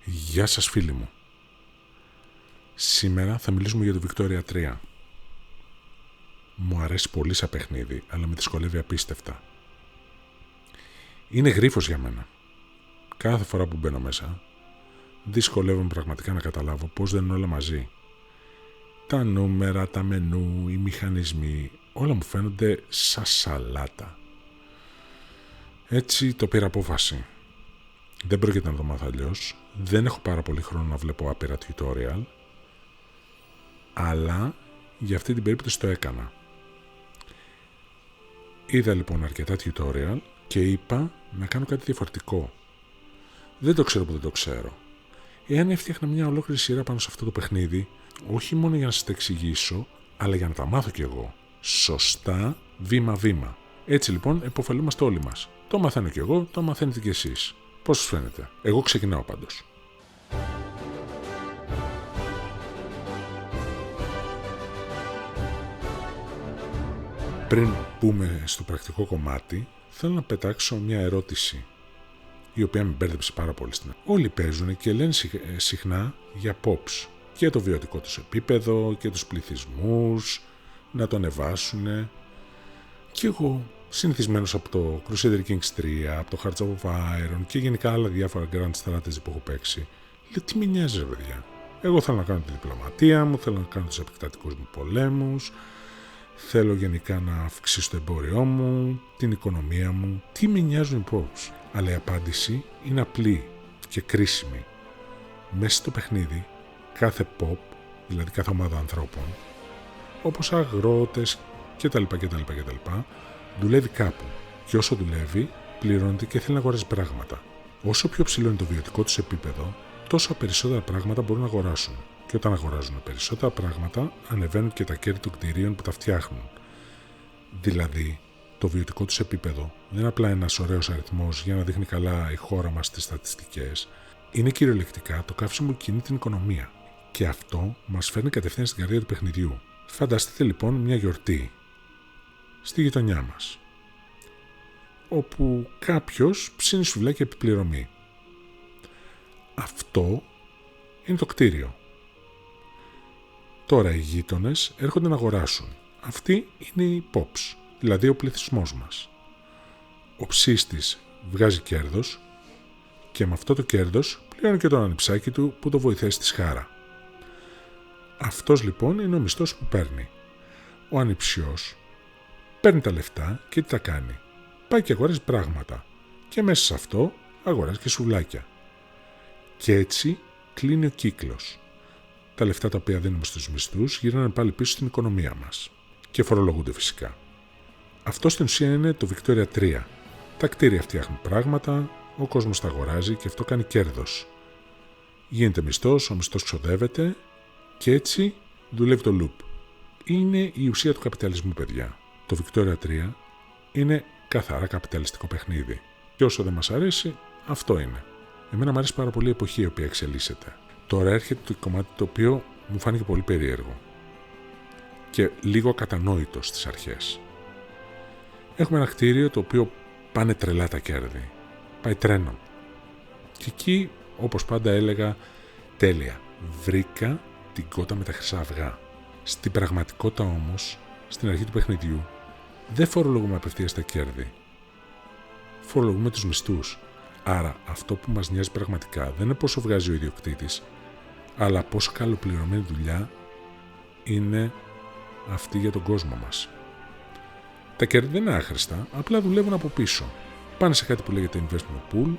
Γεια σας φίλοι μου. Σήμερα θα μιλήσουμε για το Victoria 3. Μου αρέσει πολύ σαν παιχνίδι, αλλά με δυσκολεύει απίστευτα. Είναι γρίφος για μένα. Κάθε φορά που μπαίνω μέσα, δυσκολεύομαι πραγματικά να καταλάβω πώς δεν είναι όλα μαζί. Τα νούμερα, τα μενού, οι μηχανισμοί, όλα μου φαίνονται σαν σαλάτα. Έτσι το πήρα απόφαση. Δεν πρόκειται να το μάθω αλλιώς. Δεν έχω πάρα πολύ χρόνο να βλέπω άπειρα tutorial. Αλλά για αυτή την περίπτωση το έκανα. Είδα λοιπόν αρκετά tutorial και είπα να κάνω κάτι διαφορετικό. Δεν το ξέρω που δεν το ξέρω. Εάν έφτιαχνα μια ολόκληρη σειρά πάνω σε αυτό το παιχνίδι, όχι μόνο για να σας τα εξηγήσω, αλλά για να τα μάθω κι εγώ. Σωστά, βήμα-βήμα. Έτσι λοιπόν επωφελούμαστε όλοι μας. Το μαθαίνω κι εγώ, το μαθαίνετε κι εσείς. Πώς σας φαίνεται? Εγώ ξεκινάω πάντως. Πριν μπούμε στο πρακτικό κομμάτι, θέλω να πετάξω μια ερώτηση, η οποία με μπέρδεψε πάρα πολύ στην αρχή. Όλοι παίζουν και λένε συχνά για pops, και το βιωτικό τους επίπεδο και τους πληθυσμούς, να το ανεβάσουν. Και εγώ, συνηθισμένος από το Crusader Kings 3, από το Hearts of Iron και γενικά άλλα διάφορα Grand Strategy που έχω παίξει, λέω τι με νοιάζει ρε παιδιά. Εγώ θέλω να κάνω τη διπλωματία μου, θέλω να κάνω τους επεκτατικούς μου πολέμους, θέλω γενικά να αυξήσω το εμπόριό μου, την οικονομία μου. Τι με νοιάζουν οι pops? Αλλά η απάντηση είναι απλή και κρίσιμη. Μέσα στο παιχνίδι, κάθε pop, δηλαδή κάθε ομάδα ανθρώπων, όπως αγρότες κτλ. Δουλεύει κάπου. Και όσο δουλεύει, πληρώνεται και θέλει να αγοράζει πράγματα. Όσο πιο ψηλό είναι το βιωτικό τους επίπεδο, τόσο περισσότερα πράγματα μπορούν να αγοράσουν. Και όταν αγοράζουν περισσότερα πράγματα, ανεβαίνουν και τα κέρδη των κτηρίων που τα φτιάχνουν. Δηλαδή, το βιωτικό τους επίπεδο δεν είναι απλά ένας ωραίος αριθμός για να δείχνει καλά η χώρα μας στις στατιστικές. Είναι κυριολεκτικά το καύσιμο που κινεί την οικονομία. Και αυτό μας φέρνει κατευθείαν στην καρδιά του παιχνιδιού. Φανταστείτε λοιπόν μια γιορτή στη γειτονιά μας, όπου κάποιος ψήνει σουβλάκια επιπληρωμή. Αυτό είναι το κτίριο. Τώρα οι γείτονες έρχονται να αγοράσουν. Αυτοί είναι οι pops, δηλαδή ο πληθυσμός μας. Ο ψήστης βγάζει κέρδος και με αυτό το κέρδος πληρώνει και τον ανιψάκι του που το βοηθάει στη σχάρα. Αυτός λοιπόν είναι ο μισθός που παίρνει. Ο ανιψιός παίρνει τα λεφτά και τι τα κάνει? Πάει και αγοράζει πράγματα και μέσα σε αυτό αγοράζει και σουβλάκια. Και έτσι κλείνει ο κύκλος. Τα λεφτά τα οποία δίνουμε στους μισθούς γυρνάνε πάλι πίσω στην οικονομία μας και φορολογούνται φυσικά. Αυτό στην ουσία είναι το Victoria 3. Τα κτίρια φτιάχνουν πράγματα, ο κόσμος τα αγοράζει και αυτό κάνει κέρδος. Γίνεται μισθός, ο μισθός ξοδεύεται και έτσι δουλεύει το loop. Είναι η ουσία του καπιταλισμού, παιδιά. Το Victoria 3 είναι καθαρά καπιταλιστικό παιχνίδι. Και όσο δεν μας αρέσει, αυτό είναι. Εμένα μου αρέσει πάρα πολύ η εποχή η οποία εξελίσσεται. Τώρα έρχεται το κομμάτι το οποίο μου φάνηκε πολύ περίεργο και λίγο ακατανόητο στις αρχές. Έχουμε ένα κτίριο το οποίο πάνε τρελά τα κέρδη. Πάει τρένο. Και εκεί, όπως πάντα έλεγα, τέλεια, βρήκα την κότα με τα χρυσά αυγά. Στην πραγματικότητα όμως, στην αρχή του παιχνιδιού, δεν φορολογούμε απευθείας τα κέρδη. Φορολογούμε τους μισθούς. Άρα αυτό που μας νοιάζει πραγματικά δεν είναι πόσο βγάζει ο ιδιοκτήτης, αλλά πόσο καλοπληρωμένη δουλειά είναι αυτή για τον κόσμο μας. Τα κέρδη δεν είναι άχρηστα, απλά δουλεύουν από πίσω. Πάνε σε κάτι που λέγεται investment pool,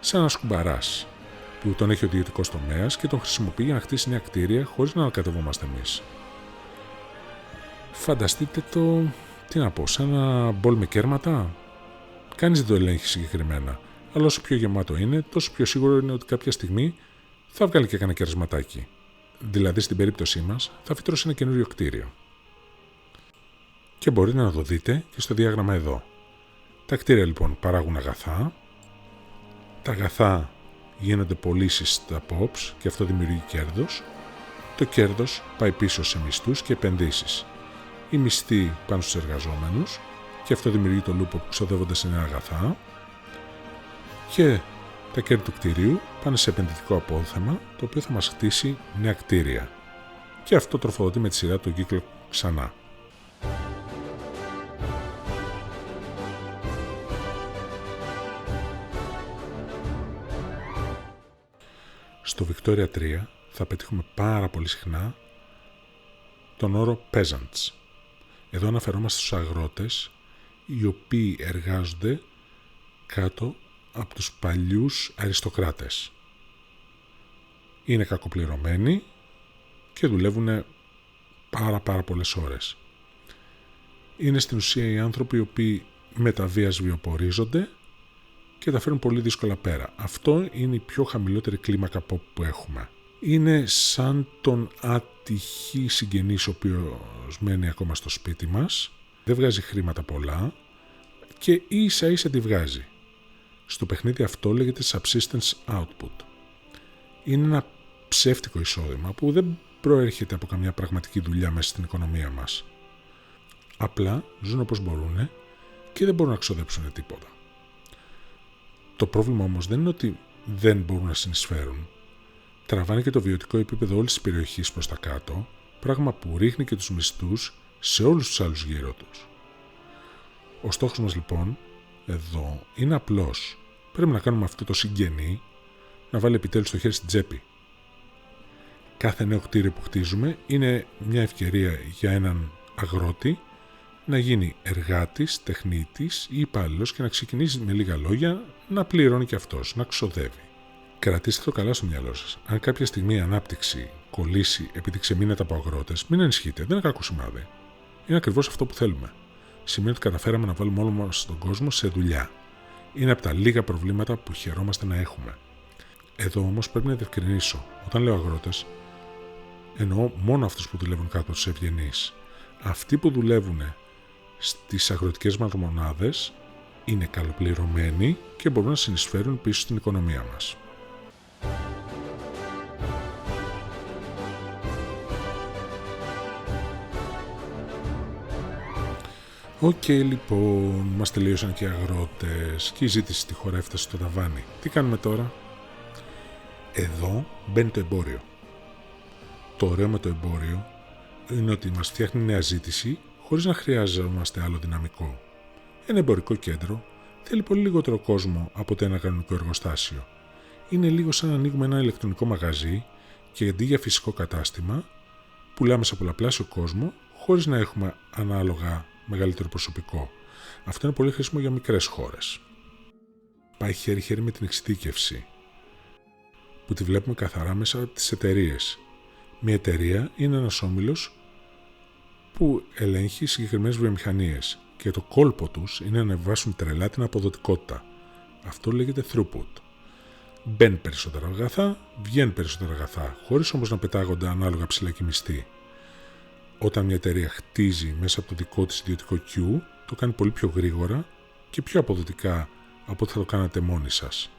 σαν ένα σκουμπαράς που τον έχει ο ιδιωτικός τομέας και τον χρησιμοποιεί για να χτίσει νέα κτίρια χωρίς να ανακατευόμαστε εμείς. Φανταστείτε το, τι να πω, σαν ένα μπολ με κέρματα. Κανείς δεν το ελέγχει συγκεκριμένα, αλλά όσο πιο γεμάτο είναι, τόσο πιο σίγουρο είναι ότι κάποια στιγμή θα βγάλει και κανένα κερασματάκι. Δηλαδή, στην περίπτωσή μας, θα φυτρώσει ένα καινούριο κτίριο. Και μπορείτε να το δείτε και στο διάγραμμα εδώ. Τα κτίρια λοιπόν παράγουν αγαθά, τα αγαθά γίνονται πωλήσεις στα POPs και αυτό δημιουργεί κέρδος. Το κέρδος πάει πίσω σε μισθούς και επενδύσεις. Οι μισθοί πάνε στους εργαζόμενους και αυτό δημιουργεί το λούπο που ξοδεύονται σε νέα αγαθά και τα κέρδη του κτηρίου πάνε σε επενδυτικό απόθεμα το οποίο θα μας χτίσει νέα κτίρια και αυτό τροφοδοτεί με τη σειρά του κύκλο ξανά. Στο Victoria 3 θα πετύχουμε πάρα πολύ συχνά τον όρο peasants. Εδώ αναφερόμαστε στους αγρότες οι οποίοι εργάζονται κάτω από τους παλιούς αριστοκράτες. Είναι κακοπληρωμένοι και δουλεύουν πάρα πολλές ώρες. Είναι στην ουσία οι άνθρωποι οι οποίοι με τα βίας βιοπορίζονται και τα φέρνουν πολύ δύσκολα πέρα. Αυτό είναι η πιο χαμηλότερη κλίμακα που έχουμε. Είναι σαν τον ατυχή συγγενής ο οποίος μένει ακόμα στο σπίτι μας, δεν βγάζει χρήματα πολλά και ίσα ίσα τη βγάζει. Στο παιχνίδι αυτό λέγεται subsistence output. Είναι ένα ψεύτικο εισόδημα που δεν προέρχεται από καμιά πραγματική δουλειά μέσα στην οικονομία μας. Απλά ζουν όπως μπορούν και δεν μπορούν να ξοδέψουν τίποτα. Το πρόβλημα όμως δεν είναι ότι δεν μπορούν να συνεισφέρουν. Τραβάνε και το βιωτικό επίπεδο όλης της περιοχής προς τα κάτω, πράγμα που ρίχνει και τους μισθούς σε όλους τους άλλους γύρω τους. Ο στόχος μας λοιπόν εδώ είναι απλός. Πρέπει να κάνουμε αυτό το συγγενή να βάλει επιτέλους το χέρι στην τσέπη. Κάθε νέο κτίριο που χτίζουμε είναι μια ευκαιρία για έναν αγρότη να γίνει εργάτης, τεχνίτης ή υπάλληλος και να ξεκινήσει με λίγα λόγια να πληρώνει και αυτός, να ξοδεύει. Κρατήστε το καλά στο μυαλό σας. Αν κάποια στιγμή η ανάπτυξη κολλήσει επειδή ξεμείνετε από αγρότες, μην ανησυχείτε, δεν είναι κακό σημάδι. Είναι ακριβώς αυτό που θέλουμε. Σημαίνει ότι καταφέραμε να βάλουμε όλο μας τον κόσμο σε δουλειά. Είναι από τα λίγα προβλήματα που χαιρόμαστε να έχουμε. Εδώ όμως πρέπει να διευκρινίσω. Όταν λέω αγρότες, εννοώ μόνο αυτούς που δουλεύουν κάτω από τους ευγενείς. Αυτοί που δουλεύουν στις αγροτικές μονάδες είναι καλοπληρωμένοι και μπορούν να συνεισφέρουν πίσω στην οικονομία μας. Λοιπόν, μας τελείωσαν και οι αγρότες και η ζήτηση στη χώρα έφτασε στο ταβάνι. Τι κάνουμε τώρα? Εδώ μπαίνει το εμπόριο. Το ωραίο με το εμπόριο είναι ότι μας φτιάχνει νέα ζήτηση χωρίς να χρειάζομαστε άλλο δυναμικό. Ένα εμπορικό κέντρο θέλει πολύ λιγότερο κόσμο από το ένα κανονικό εργοστάσιο. Είναι λίγο σαν να ανοίγουμε ένα ηλεκτρονικό μαγαζί και αντί για φυσικό κατάστημα πουλάμε σε πολλαπλάσιο κόσμο χωρίς να έχουμε ανάλογα μεγαλύτερο προσωπικό. Αυτό είναι πολύ χρήσιμο για μικρές χώρες. Πάει χέρι-χέρι με την εξειδίκευση που τη βλέπουμε καθαρά μέσα από τις εταιρείες. Μια εταιρεία είναι ένας όμιλος που ελέγχει συγκεκριμένες βιομηχανίες και το κόλπο τους είναι να ανεβάσουν τρελά την αποδοτικότητα. Αυτό λέγεται throughput. Μπαίνουν περισσότερα αγαθά, βγαίνουν περισσότερα αγαθά, χωρίς όμως να πετάγονται ανάλογα ψηλά και μισθοί. Όταν μια εταιρεία χτίζει μέσα από το δικό της ιδιωτικό queue, το κάνει πολύ πιο γρήγορα και πιο αποδοτικά από ό,τι θα το κάνατε μόνοι σας.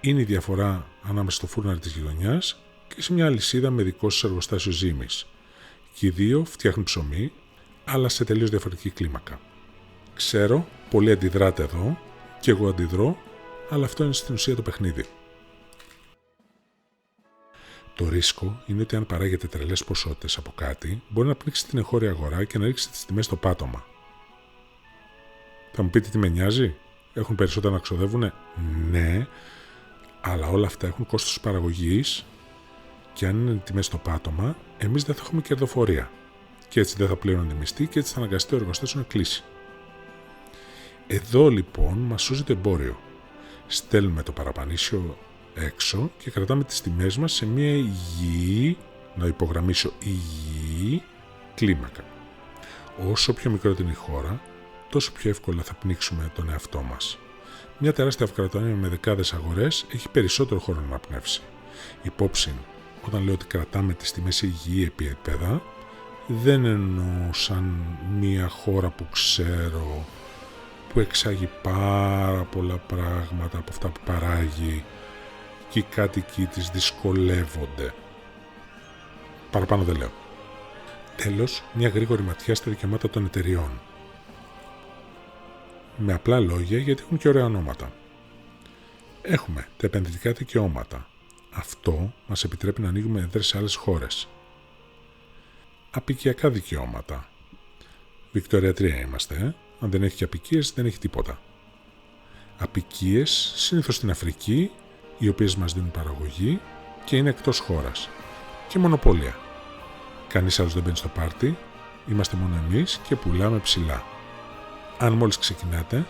Είναι η διαφορά ανάμεσα στο φούρναρι της γειτονιάς και σε μια αλυσίδα με δικό σας εργοστάσιο ζύμης. Και οι δύο φτιάχνουν ψωμί, αλλά σε τελείως διαφορετική κλίμακα. Ξέρω, πολλοί αντιδράτε εδώ και εγώ αντιδρώ, αλλά αυτό είναι στην ουσία το παιχνίδι. Το ρίσκο είναι ότι αν παράγετε τρελές ποσότητες από κάτι, μπορεί να πνίξει την εγχώρια αγορά και να ρίξει τις τιμές στο πάτωμα. Θα μου πείτε τι με νοιάζει? Έχουν περισσότερα να ξοδεύουνε? Ναι, αλλά όλα αυτά έχουν κόστος παραγωγής και αν είναι τιμές στο πάτωμα, εμείς δεν θα έχουμε κερδοφορία. Και έτσι δεν θα πληρώνουν οι μισθοί και έτσι θα αναγκαστεί ο εργοστάσιο να κλείσει. Εδώ λοιπόν μας σώζει το εμπόριο. Στέλνουμε το παραπανήσιο έξω και κρατάμε τις τιμές μας σε μια υγιή, να υπογραμμίσω υγιή, κλίμακα. Όσο πιο μικρότερη είναι η χώρα, τόσο πιο εύκολα θα πνίξουμε τον εαυτό μας. Μια τεράστια αυτοκρατορία με δεκάδες αγορές έχει περισσότερο χώρο να αναπνεύσει. Υπόψη, όταν λέω ότι κρατάμε τις τιμές σε υγιή επίπεδα, δεν εννοώ σαν μια χώρα που ξέρω, που εξάγει πάρα πολλά πράγματα από αυτά που παράγει και οι κάτοικοι της δυσκολεύονται. Παραπάνω δεν λέω. Τέλος, μια γρήγορη ματιά στα δικαιώματα των εταιριών. Με απλά λόγια, γιατί έχουν και ωραία ονόματα. Έχουμε τα επενδυτικά δικαιώματα. Αυτό μας επιτρέπει να ανοίγουμε έδρες σε άλλες χώρες. Απικιακά δικαιώματα. Βικτόρια 3 είμαστε, Αν δεν έχει και απικίες, δεν έχει τίποτα. Απικίες, συνήθως στην Αφρική, οι οποίες μας δίνουν παραγωγή και είναι εκτός χώρας. Και μονοπόλια. Κανείς άλλος δεν μπαίνει στο πάρτι, είμαστε μόνο εμείς και πουλάμε ψηλά. Αν μόλις ξεκινάτε,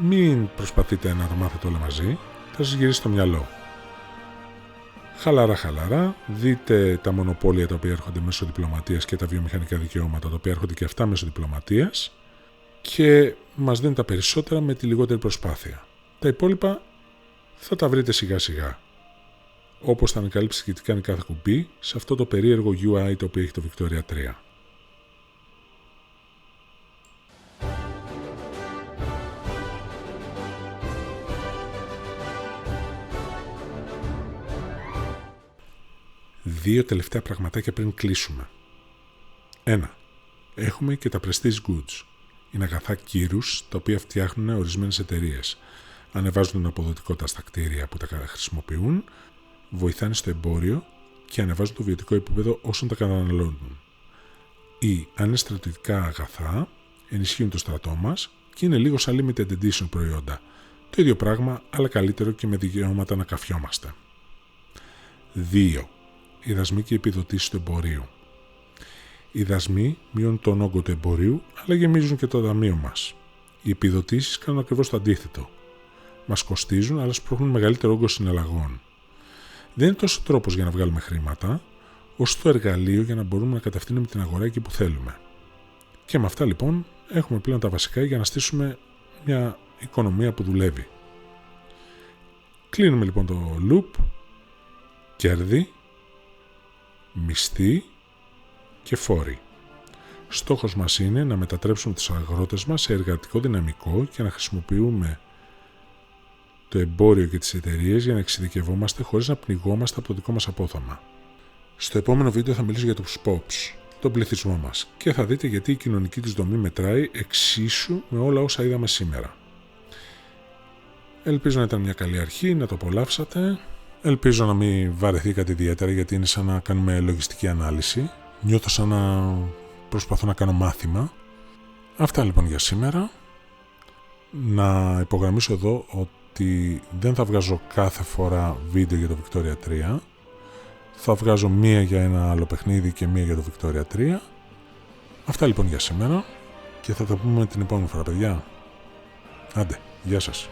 μην προσπαθείτε να το μάθετε όλα μαζί, θα σας γυρίσει το μυαλό. Χαλαρά, δείτε τα μονοπόλια τα οποία έρχονται μέσω διπλωματίας και τα βιομηχανικά δικαιώματα τα οποία έρχονται και αυτά μέσω διπλωματίας και μας δίνουν τα περισσότερα με τη λιγότερη προσπάθεια. Τα υπόλοιπα θα τα βρείτε σιγά σιγά. Όπως θα ανακαλύψετε και τι κάνει κάθε κουμπί σε αυτό το περίεργο UI το οποίο έχει το Victoria 3. Δύο τελευταία πραγματάκια πριν κλείσουμε. 1. Έχουμε και τα Prestige Goods. Είναι αγαθά κύρους τα οποία φτιάχνουν ορισμένες εταιρείες. Ανεβάζουν την αποδοτικότητα στα κτίρια που τα χρησιμοποιούν, βοηθάνε στο εμπόριο και ανεβάζουν το βιωτικό επίπεδο όσων τα καταναλώνουν. Ή, αν είναι στρατιωτικά αγαθά, ενισχύουν το στρατό μας και είναι λίγο σαν limited edition προϊόντα. Το ίδιο πράγμα, αλλά καλύτερο και με δικαιώματα να καφιόμαστε. 2. Οι δασμοί και οι επιδοτήσεις του εμπορίου. Οι δασμοί μειώνουν τον όγκο του εμπορίου, αλλά γεμίζουν και το ταμείο μας. Οι επιδοτήσεις κάνουν ακριβώς το αντίθετο. Μας κοστίζουν, αλλά σπρώχνουν μεγαλύτερο όγκο συναλλαγών. Δεν είναι τόσο τρόπος για να βγάλουμε χρήματα, όσο το εργαλείο για να μπορούμε να κατευθύνουμε την αγορά εκεί που θέλουμε. Και με αυτά λοιπόν έχουμε πλέον τα βασικά για να στήσουμε μια οικονομία που δουλεύει. Κλείνουμε λοιπόν το loop, κέρδη, μισθοί και φόροι. Στόχος μας είναι να μετατρέψουμε τους αγρότες μας σε εργατικό δυναμικό και να χρησιμοποιούμε το εμπόριο και τις εταιρείες για να εξειδικευόμαστε χωρίς να πνιγόμαστε από το δικό μας απόθαμα. Στο επόμενο βίντεο θα μιλήσω για τους POPs, τον πληθυσμό μας, και θα δείτε γιατί η κοινωνική τους δομή μετράει εξίσου με όλα όσα είδαμε σήμερα. Ελπίζω να ήταν μια καλή αρχή, να το απολαύσατε. Ελπίζω να μην βαρεθήκατε ιδιαίτερα γιατί είναι σαν να κάνουμε λογιστική ανάλυση. Νιώθω σαν να προσπαθώ να κάνω μάθημα. Αυτά λοιπόν για σήμερα. Να υπογραμμίσω εδώ ότι δεν θα βγάζω κάθε φορά βίντεο για το Victoria 3. Θα βγάζω μία για ένα άλλο παιχνίδι και μία για το Victoria 3. Αυτά λοιπόν για σήμερα και θα τα πούμε την επόμενη φορά, παιδιά. Άντε, γεια σας.